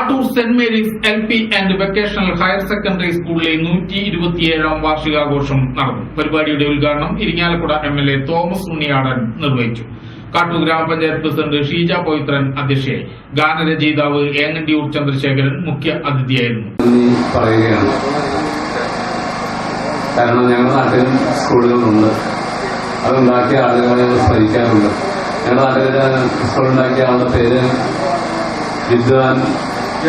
Kattoor saint Mary's LP and vocational higher secondary സ്കൂളിലെ 127ാം വാർഷികാഘോഷം നടന്നു. പരിപാടിയുടെ ഉദ്ഘാടനം ഇരിങ്ങാലക്കുട MLA തോമസ് ഉണ്ണിയാടൻ നിർവഹിച്ചു. കാട്ടൂർ ഗ്രാമപഞ്ചായത്ത് പ്രസിഡന്റ് ഷീജ പവിത്രൻ അധ്യക്ഷയായി. ഗാനരചയിതാവ് ഏങ്ങണ്ടിയൂർ ചന്ദ്രശേഖരൻ മുഖ്യ അതിഥിയായിരുന്നു. കാരണം ഞങ്ങളുടെ നാട്ടിലും സ്കൂളുകളുണ്ട്, അതുണ്ടാക്കിയ ആളുകളെ സ്മരിക്കാറുണ്ട്. ഞങ്ങളുടെ നാട്ടിൽ സ്കൂളുണ്ടാക്കിയ ആളുടെ പേര് വിദ്വാൻ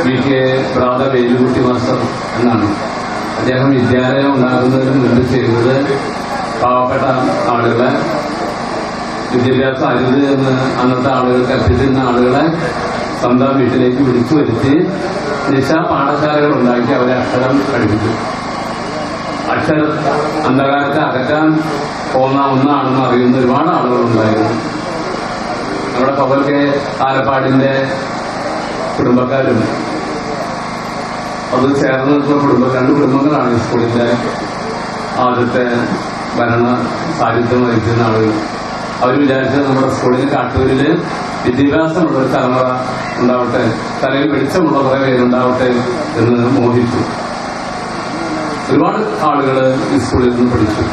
VK ബ്രാദർ വേലുകുട്ടി മാസ്റ്റർ എന്നാണ്. അദ്ദേഹം വിദ്യാലയം ഉണ്ടാകുന്നതിന് മുൻപ് ചെയ്തത് പാവപ്പെട്ട ആളുകളെ വിദ്യാഭ്യാസം അരുത് എന്ന് അന്നത്തെ ആളുകൾ കൽപ്പിച്ചിരുന്ന ആളുകളെ സ്വന്തം വീട്ടിലേക്ക് വിളിച്ചു വരുത്തി നിശാ പാഠശാലകൾ ഉണ്ടാക്കി അവരെ അക്ഷരം പഠിപ്പിച്ചു. അക്ഷരം അന്ധകാരത്തെ അകറ്റാൻ പോകുന്ന ഒന്നാണെന്ന് അറിയുന്ന ഒരുപാട് ആളുകളുണ്ടായിരുന്നു. നമ്മുടെ പവൽ കെ ആലപ്പാടിന്റെ കുടുംബക്കാരും അത് ചേർന്ന് നിൽക്കുന്ന രണ്ട് കുടുംബങ്ങളാണ് ഈ സ്കൂളിന്റെ ആദ്യത്തെ ഭരണ സാന്നിധ്യം വഹിക്കുന്ന ആളുകൾ. അവർ വിചാരിച്ചത് നമ്മുടെ സ്കൂളിന് കാട്ടൂരില് വിദ്യാഭ്യാസമുള്ള ഒരു തലമുറ ഉണ്ടാവട്ടെ, തലയിൽ വെളിച്ചമുള്ള കുറെ പേരുണ്ടാവട്ടെ എന്ന് മോഹിച്ചു. ഒരുപാട് ആളുകൾ ഈ സ്കൂളിൽ നിന്ന് പഠിച്ചു.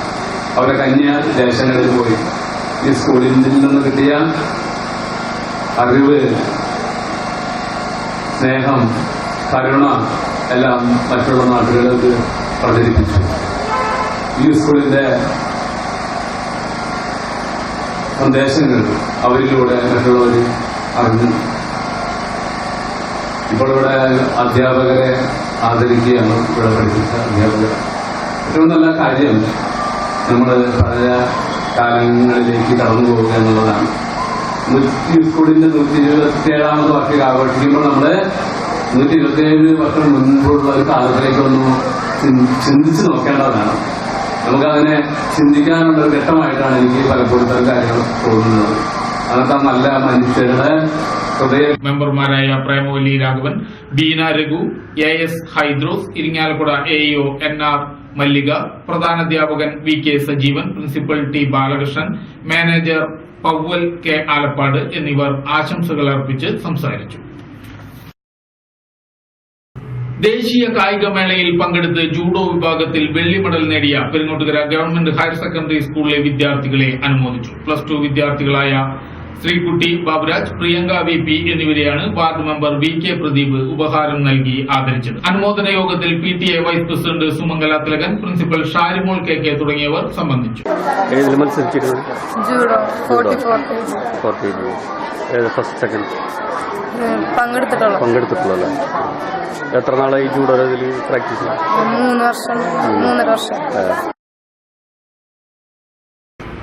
അവരെ കന്യ ദേശങ്ങളിൽ പോയി ഈ സ്കൂളിൽ നിന്ന് കിട്ടിയ അറിവ്, സ്നേഹം, കരുണ എല്ലാം മറ്റുള്ള നാട്ടുകളിലേക്ക് പ്രചരിപ്പിച്ചു. ഈ സ്കൂളിന്റെ സന്ദേശങ്ങൾ അവരിലൂടെ മറ്റുള്ളവർ അറിഞ്ഞു. ഇപ്പോൾ ഇവിടെ അധ്യാപകരെ ആദരിക്കുകയാണ് ഇവിടെ പഠിപ്പിച്ച അധ്യാപകർ. ഏറ്റവും നല്ല കാര്യം നമ്മൾ പഴയ കാലങ്ങളിലേക്ക് കടന്നു പോവുക എന്നുള്ളതാണ്. ഈ സ്കൂളിന്റെ 127ാമത് വാർഷികം ആഘോഷിക്കുമ്പോൾ നമ്മള് 127 വർഷം മുൻപുള്ള ഒരു കാലത്തിലേക്കൊന്നും ചിന്തിച്ചു നോക്കേണ്ടതാണ്. നമുക്കതിനെ ചിന്തിക്കാനുള്ള ഒരു ഘട്ടമായിട്ടാണ് എനിക്ക് പലപ്പോഴും ഇത്തരം കാര്യങ്ങൾ തോന്നുന്നത്. അതൊക്കെ നല്ല മനുഷ്യരുടെ ഹൃദയ മെമ്പർമാരായ Premavalli Raghavan, Beena Raghu, AS Hydros, Irinjalakuda AEO NR Mallika, പ്രധാനാധ്യാപകൻ VK Sajeevan, principal T Balakrishnan, manager Paval K Alappad എന്നിവർ ആശംസകൾ അർപ്പിച്ച് സംസാരിച്ചു. ദേശീയ കായികമേളയിൽ പങ്കെടുത്ത് ജൂഡോ വിഭാഗത്തിൽ വെള്ളി മെഡൽ നേടിയ പെരിങ്ങോട്ടുകര ഗവൺമെന്റ് ഹയർ സെക്കൻഡറി സ്കൂളിലെ വിദ്യാർത്ഥികളെ അനുമോദിച്ചു. +2 വിദ്യാർത്ഥികളായ ശ്രീകുട്ടി ബാബുരാജ്, പ്രിയങ്ക VP എന്നിവരെയാണ് വാർഡ് മെമ്പർ VK പ്രദീപ് ഉപഹാരം നൽകി ആദരിച്ചത്. അനുമോദന യോഗത്തിൽ PTA vice president Sumangala Thilakan, principal Sharimol KK തുടങ്ങിയവർ സംബന്ധിച്ചു. പങ്കെടുത്തിട്ടുള്ളൂ. എത്ര നാളായി ജൂഡോ പ്രാക്ടീസ്? 3.5 വർഷം.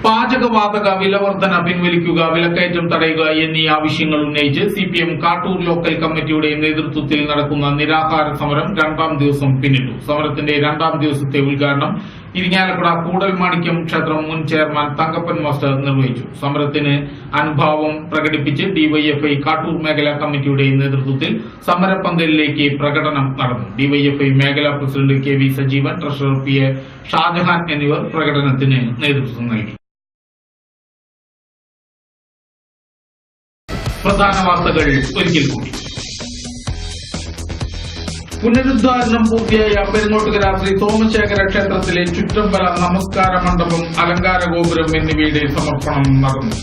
പാചകവാതക വിലവർധന പിൻവലിക്കുക, വിലക്കയറ്റം തടയുക എന്നീ ആവശ്യങ്ങൾ ഉന്നയിച്ച് CPM കാട്ടൂർ ലോക്കൽ കമ്മിറ്റിയുടെ നേതൃത്വത്തിൽ നടക്കുന്ന നിരാഹാര സമരം 2ാം ദിവസം പിന്നിട്ടു. സമരത്തിന്റെ 2ാം ദിവസത്തെ ഉദ്ഘാടനം ഇരിങ്ങാലക്കുട കൂടൽമാണിക്യം ക്ഷേത്രം മുൻ ചെയർമാൻ തങ്കപ്പൻ മാസ്റ്റർ നിർവഹിച്ചു. സമരത്തിന് അനുഭാവം പ്രകടിപ്പിച്ച് DYFI കാട്ടൂർ മേഖലാ കമ്മിറ്റിയുടെ നേതൃത്വത്തിൽ സമരപ്പന്തലിലേക്ക് പ്രകടനം നടന്നു. DYFI മേഖലാ president KV Sajeevan, treasurer PA Shajahan എന്നിവർ പ്രകടനത്തിന് നേതൃത്വം നൽകി. പ്രധാന വാർത്തകൾ ഒരിക്കൽ കൂടി. പുനരുദ്ധാരണം പൂർത്തിയായ പെരിങ്ങോട്ടുകര ശ്രീ സോമശേഖര ക്ഷേത്രത്തിലെ ചുറ്റമ്പല നമസ്കാര മണ്ഡപം, അലങ്കാര ഗോപുരം എന്നിവയുടെ സമർപ്പണം നടന്നു.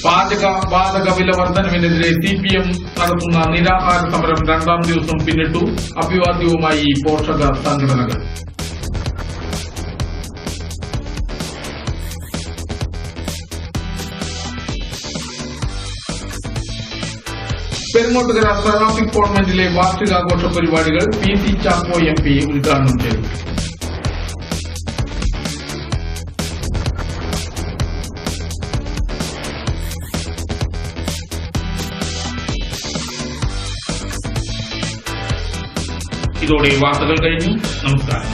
പാചകവാതക വില വർധനവിനെതിരെ CPM നടത്തുന്ന നിരാഹാര സമരം 2ാം ദിവസം പിന്നിട്ടു. അഭിവാദ്യവുമായി പോഷക സംഘടനകൾ. പെരിങ്ങോട്ടുകര ട്രാഫിക് കോൺവെന്റിലെ വാർഷികാഘോഷ പരിപാടികൾ PC ചാക്കോ MP ഉദ്ഘാടനം ചെയ്തു. ഇതോടെ വാർത്തകൾ കഴിഞ്ഞു. നമസ്കാരം.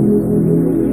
ചെയ്തത്?